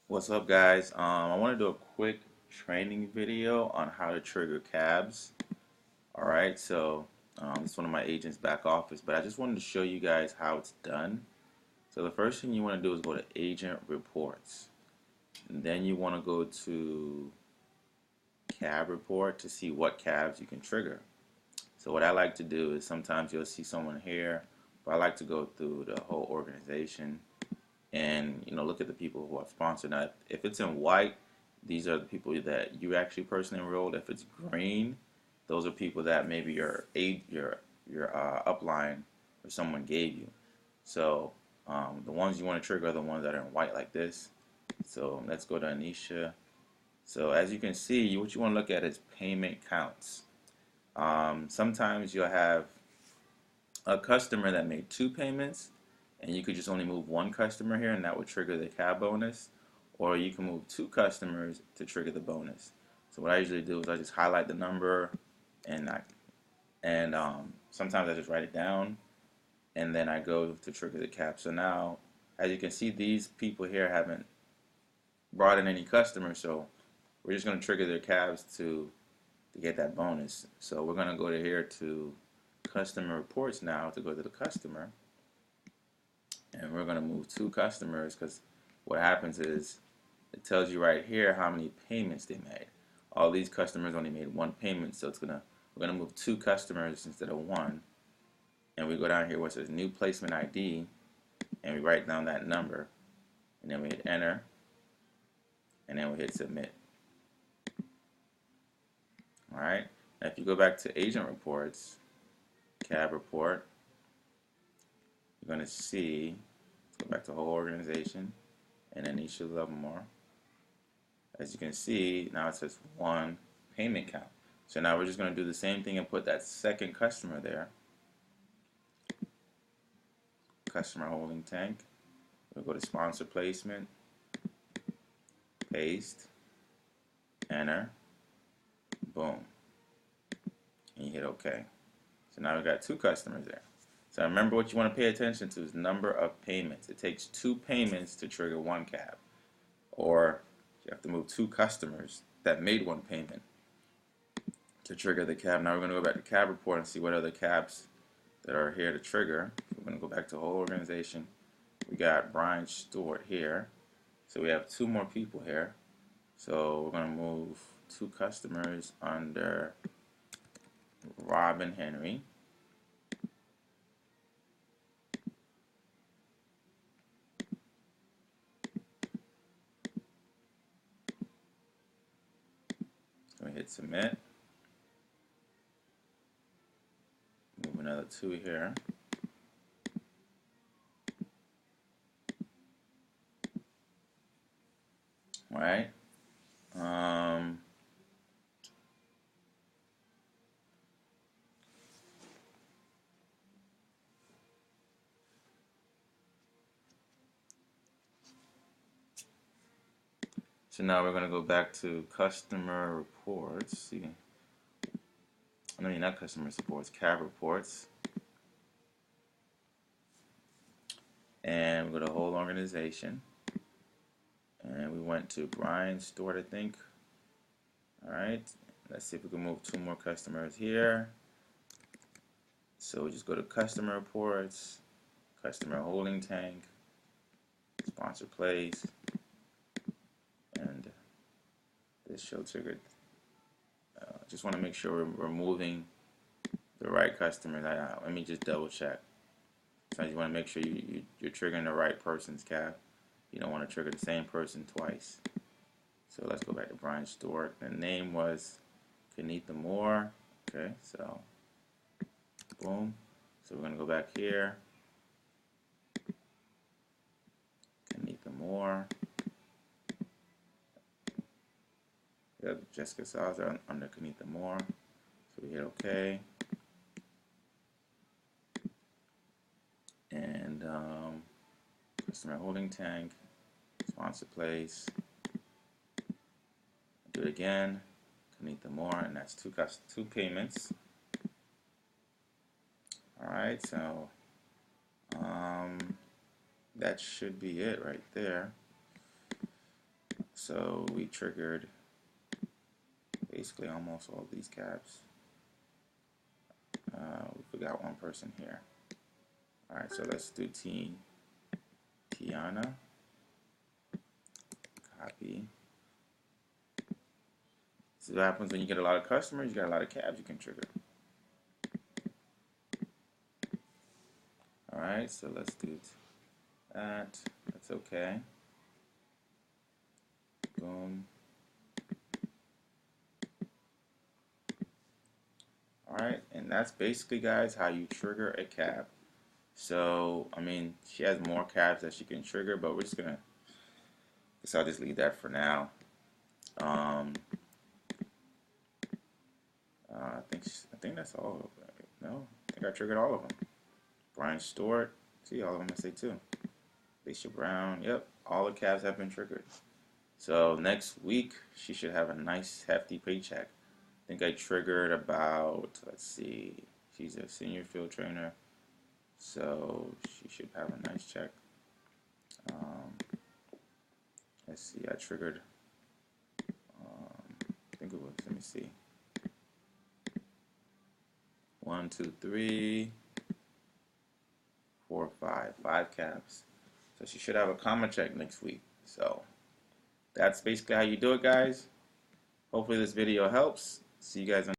What's up, guys? I want to do a quick training video on how to trigger cabs. All right, so this is one of my agent's back office, but I just wanted to show you guys how it's done. So the first thing you want to do is go to Agent Reports, and then you want to go to Cab Report to see what cabs you can trigger. So what I like to do is sometimes you'll see someone here, but I like to go through the whole organization and look at the people who are sponsored. Now, if it's in white, these are the people that you actually personally enrolled. If it's green, those are people that maybe your upline or someone gave you. So the ones you want to trigger are the ones that are in white like this. So let's go to Anisha. So as you can see, what you want to look at is payment counts. Sometimes you'll have a customer that made two payments, and you could just only move one customer here, and that would trigger the cab bonus. Or you can move two customers to trigger the bonus. So what I usually do is I just highlight the number, and sometimes I just write it down, and then I go to trigger the cab. So now, as you can see, these people here haven't brought in any customers, so we're just going to trigger their cabs to get that bonus. So we're going to go to here to customer reports now to go to the customer, and we're going to move two customers because what happens is it tells you right here how many payments they made. All these customers only made one payment, so we're gonna move two customers instead of one, and we go down here where it says new placement ID, and we write down that number, and then we hit enter, and then we hit submit. All right. Now if you go back to agent reports, cab report, you're gonna see. Go back to whole organization, and then Anisha Lovemore. As you can see, now it says one payment count. So now we're just going to do the same thing and put that second customer there. Customer holding tank. We'll go to sponsor placement, paste, enter, boom, and you hit OK. So now we've got two customers there. So remember, what you want to pay attention to is number of payments. It takes two payments to trigger one cab, or you have to move two customers that made one payment to trigger the cab. Now we're going to go back to cab report and see what other cabs that are here to trigger. We're going to go back to whole organization. We got Brian Stewart here. So we have two more people here. So we're going to move two customers under Robin Henry. So we hit submit. Move another two here. All right. So now we're going to go back to customer reports. See, I mean, not customer supports, cab reports. And we go to whole organization. And we went to Brian Stewart, I think. Alright, let's see if we can move two more customers here. So we just go to customer reports, customer holding tank, sponsor place, and this show triggered. Just want to make sure we're moving the right customers. Let me just double check. So you want to make sure you're triggering the right person's cab. You don't want to trigger the same person twice. So let's go back to Brian Stewart. The name was Kenitha Moore. Okay, so boom. So we're going to go back here. Kenitha Moore. We have Jessica Salazar under Kenitha Moore. So we hit OK. And customer holding tank, sponsor place. Do it again. Kenitha Moore, and that's two payments. Alright, so that should be it right there. So we triggered basically almost all these cabs. We forgot one person here. Alright, so let's do Tiana. Copy. This is what happens when you get a lot of customers, you got a lot of cabs you can trigger. Alright, so let's do that. That's okay. Boom. Alright, and that's basically, guys, how you trigger a cab. So, I mean, she has more cabs that she can trigger, but we're just gonna, guess I'll just leave that for now. I think that's all of them. No, I think I triggered all of them. Brian Stewart, see all of them I say too. Alicia Brown, yep, all the cabs have been triggered. So next week she should have a nice hefty paycheck. I think I triggered about, let's see, she's a senior field trainer, so she should have a nice check. Let's see, I triggered, I think it was, let me see, 1, 2, 3, 4, 5 cabs. So she should have a comma check next week. So that's basically how you do it, guys. Hopefully this video helps. See you guys on